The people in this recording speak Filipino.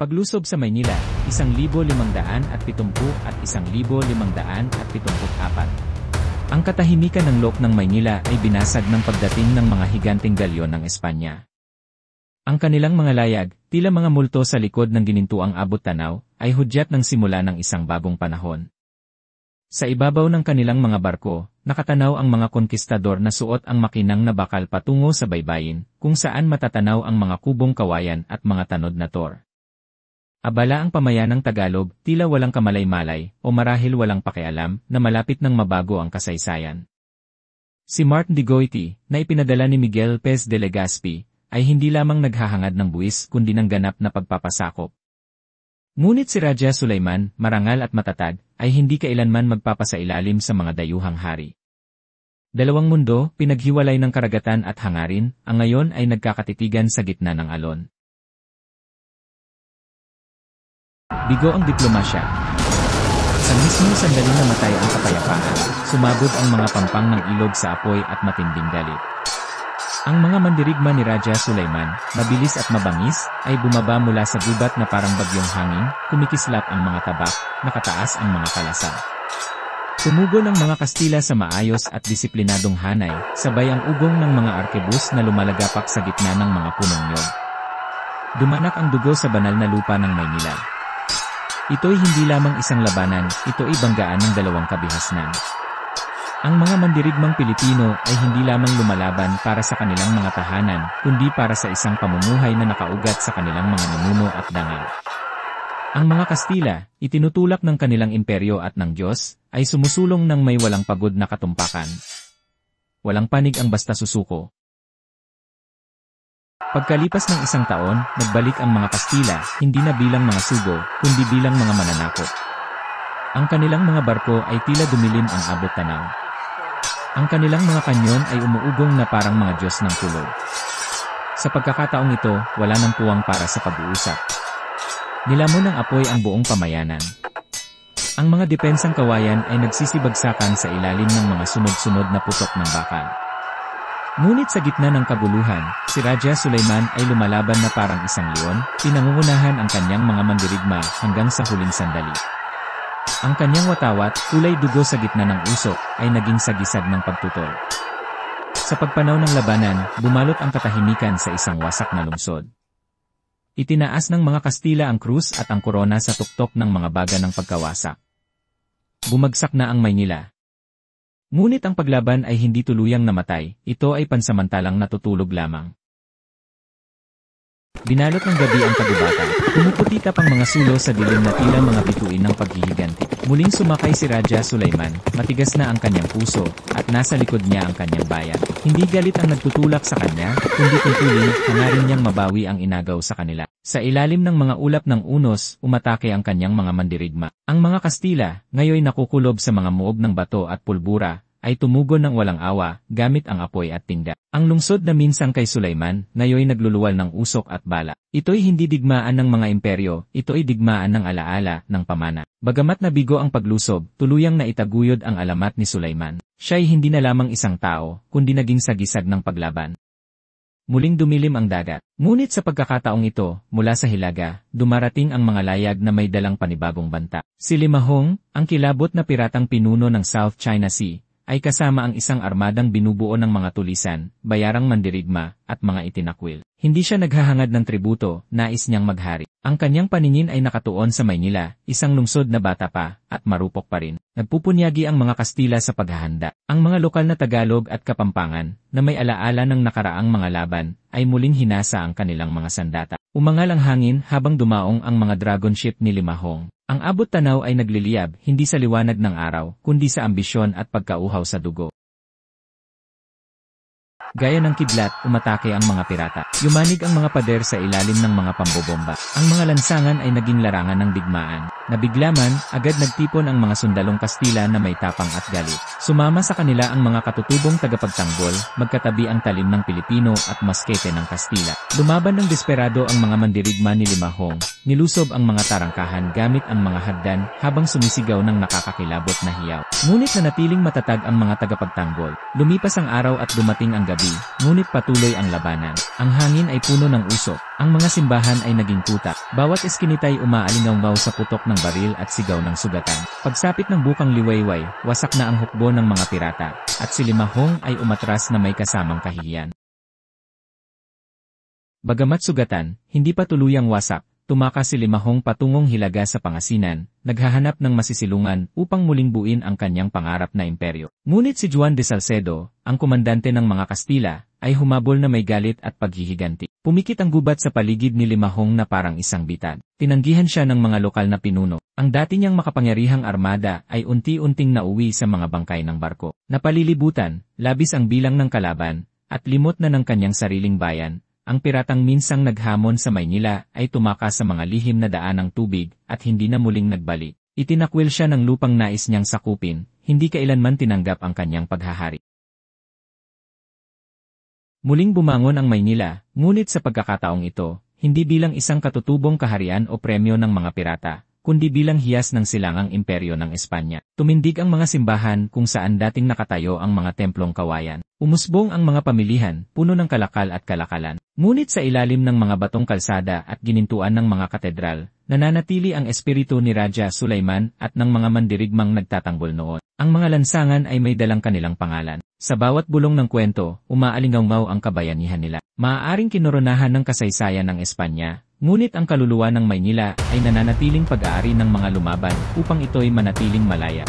Paglusob sa Maynila, 1,570 at 1,574. Ang katahimikan ng loob ng Maynila ay binasag ng pagdating ng mga higanteng galyon ng Espanya. Ang kanilang mga layag, tila mga multo sa likod ng ginintuang abot-tanaw, ay hudyat ng simula ng isang bagong panahon. Sa ibabaw ng kanilang mga barko, nakatanaw ang mga konkistador na suot ang makinang na bakal patungo sa baybayin, kung saan matatanaw ang mga kubong kawayan at mga tanod na tor. Abala ang pamayanang Tagalog, tila walang kamalay-malay, o marahil walang pakialam, na malapit ng mabago ang kasaysayan. Si Martin de Goiti, na ipinadala ni Miguel Pez de Legazpi, ay hindi lamang naghahangad ng buwis kundi ng ganap na pagpapasakop. Ngunit si Raja Sulaiman, marangal at matatag, ay hindi kailanman magpapasailalim sa mga dayuhang hari. Dalawang mundo, pinaghiwalay ng karagatan at hangarin, ang ngayon ay nagkakatitigan sa gitna ng alon. Bigo ang diplomasya. Sa mismong sandaling namatay ang kapayapaan, sumabog ang mga pampang ng ilog sa apoy at matinding galit. Ang mga mandirigma ni Raja Sulaiman, mabilis at mabangis, ay bumaba mula sa gubat na parang bagyong hangin, kumikislap ang mga tabak, nakataas ang mga kalasan. Tumugon ang mga Kastila sa maayos at disiplinadong hanay, sabay ang ugong ng mga arkebus na lumalagapak sa gitna ng mga punong niyog. Dumanak ang dugo sa banal na lupa ng Maynila. Ito'y hindi lamang isang labanan, ito'y banggaan ng dalawang kabihasnan. Ang mga mandirigmang Pilipino ay hindi lamang lumalaban para sa kanilang mga tahanan, kundi para sa isang pamumuhay na nakaugat sa kanilang mga ninuno at dangal. Ang mga Kastila, itinutulak ng kanilang imperyo at ng Diyos, ay sumusulong ng may walang pagod na katumpakan. Walang panig ang basta susuko. Pagkalipas ng isang taon, nagbalik ang mga Kastila, hindi na bilang mga sugo, kundi bilang mga mananakop. Ang kanilang mga barko ay tila dumilim ang abot-tanaw. Ang kanilang mga kanyon ay umuugong na parang mga Diyos ng kulog. Sa pagkakataong ito, wala nang puwang para sa pag-uusap. Nilamon ng apoy ang buong pamayanan. Ang mga depensang kawayan ay nagsisibagsakan sa ilalim ng mga sunod-sunod na putok ng bakal. Ngunit sa gitna ng kaguluhan, si Raja Sulaiman ay lumalaban na parang isang leon, pinangungunahan ang kanyang mga mandirigma hanggang sa huling sandali. Ang kanyang watawat, kulay dugo sa gitna ng usok, ay naging sagisag ng pagtutol. Sa pagpanaw ng labanan, bumalot ang katahimikan sa isang wasak na lungsod. Itinaas ng mga Kastila ang krus at ang korona sa tuktok ng mga baga ng pagkawasak. Bumagsak na ang Maynila. Ngunit ang paglaban ay hindi tuluyang namatay, ito ay pansamantalang natutulog lamang. Binalot ng gabi ang kagubatan, pumuputita pang mga sulo sa dilim na tila mga bituin ng paghihiganti. Muling sumakay si Raja Sulaiman, matigas na ang kanyang puso, at nasa likod niya ang kanyang bayan. Hindi galit ang nagtutulak sa kanya, kundi tungkulin, hangarin niyang mabawi ang inagaw sa kanila. Sa ilalim ng mga ulap ng unos, umatake ang kanyang mga mandirigma. Ang mga Kastila, ngayon nakukulob sa mga muog ng bato at pulbura, ay tumugon ng walang awa, gamit ang apoy at tinda. Ang lungsod na minsang kay Sulaiman, ngayon nagluluwal ng usok at bala. Ito'y hindi digmaan ng mga imperyo, ito'y digmaan ng alaala, ng pamana. Bagamat nabigo ang paglusob, tuluyang naitaguyod ang alamat ni Sulaiman. Siya'y hindi na lamang isang tao, kundi naging sagisag ng paglaban. Muling dumilim ang dagat. Ngunit sa pagkakataong ito, mula sa hilaga, dumarating ang mga layag na may dalang panibagong banta. Si Limahong, ang kilabot na piratang pinuno ng South China Sea, ay kasama ang isang armadang binubuo ng mga tulisan, bayarang mandirigma, at mga itinakwil. Hindi siya naghahangad ng tributo, nais niyang maghari. Ang kanyang paningin ay nakatuon sa Maynila, isang lungsod na bata pa, at marupok pa rin. Nagpupunyagi ang mga Kastila sa paghahanda. Ang mga lokal na Tagalog at Kapampangan, na may alaala ng nakaraang mga laban, ay muling hinasa ang kanilang mga sandata. Umangal ang hangin habang dumaong ang mga dragon ship ni Limahong. Ang abot-tanaw ay nagliliyab, hindi sa liwanag ng araw, kundi sa ambisyon at pagkauhaw sa dugo. Gaya ng kidlat, umatake ang mga pirata. Yumanig ang mga pader sa ilalim ng mga pambobomba. Ang mga lansangan ay naging larangan ng digmaan. Nabiglaman, agad nagtipon ang mga sundalong Kastila na may tapang at galit. Sumama sa kanila ang mga katutubong tagapagtanggol, magkatabi ang talim ng Pilipino at maskete ng Kastila. Lumaban ng desperado ang mga mandirigma ni Limahong, nilusob ang mga tarangkahan gamit ang mga hagdan habang sumisigaw ng nakakakilabot na hiyaw. Ngunit nanatiling matatag ang mga tagapagtanggol. Lumipas ang araw at dumating ang gabi, ngunit patuloy ang labanan. Ang hangin ay puno ng usok. Ang mga simbahan ay naging putak. Bawat eskinita ay umaalingaw sa putok ng baril at sigaw ng sugatan. Pagsapit ng bukang liwayway, wasak na ang hukbo ng mga pirata, at si Limahong ay umatras na may kasamang kahihiyan. Bagamat sugatan, hindi pa tuluyang wasak, tumakas si Limahong patungong Hilaga sa Pangasinan, naghahanap ng masisilungan upang muling buin ang kanyang pangarap na imperyo. Ngunit si Juan de Salcedo, ang komandante ng mga Kastila, ay humabol na may galit at paghihiganti. Pumikit ang gubat sa paligid ni Limahong na parang isang bitad. Tinanggihan siya ng mga lokal na pinuno. Ang dati niyang makapangyarihang armada ay unti-unting nauwi sa mga bangkay ng barko. Napalilibutan, labis ang bilang ng kalaban, at limot na ng kanyang sariling bayan. Ang piratang minsang naghamon sa Maynila ay tumakas sa mga lihim na daan ng tubig at hindi na muling nagbalik. Itinakwil siya ng lupang nais niyang sakupin, hindi kailanman tinanggap ang kanyang paghahari. Muling bumangon ang Maynila, ngunit sa pagkakataong ito, hindi bilang isang katutubong kaharian o premyo ng mga pirata, kundi bilang hiyas ng silangang imperyo ng Espanya. Tumindig ang mga simbahan kung saan dating nakatayo ang mga templong kawayan. Umusbong ang mga pamilihan, puno ng kalakal at kalakalan. Ngunit sa ilalim ng mga batong kalsada at ginintuan ng mga katedral, nananatili ang espiritu ni Raja Sulaiman at ng mga mandirigmang nagtatanggol noon. Ang mga lansangan ay may dalang kanilang pangalan. Sa bawat bulong ng kwento, umaalingaw ang kabayanihan nila. Maaaring kinoronahan ng kasaysayan ng Espanya, ngunit ang kaluluwa ng Maynila ay nananatiling pag-aari ng mga lumaban upang ito'y manatiling malaya.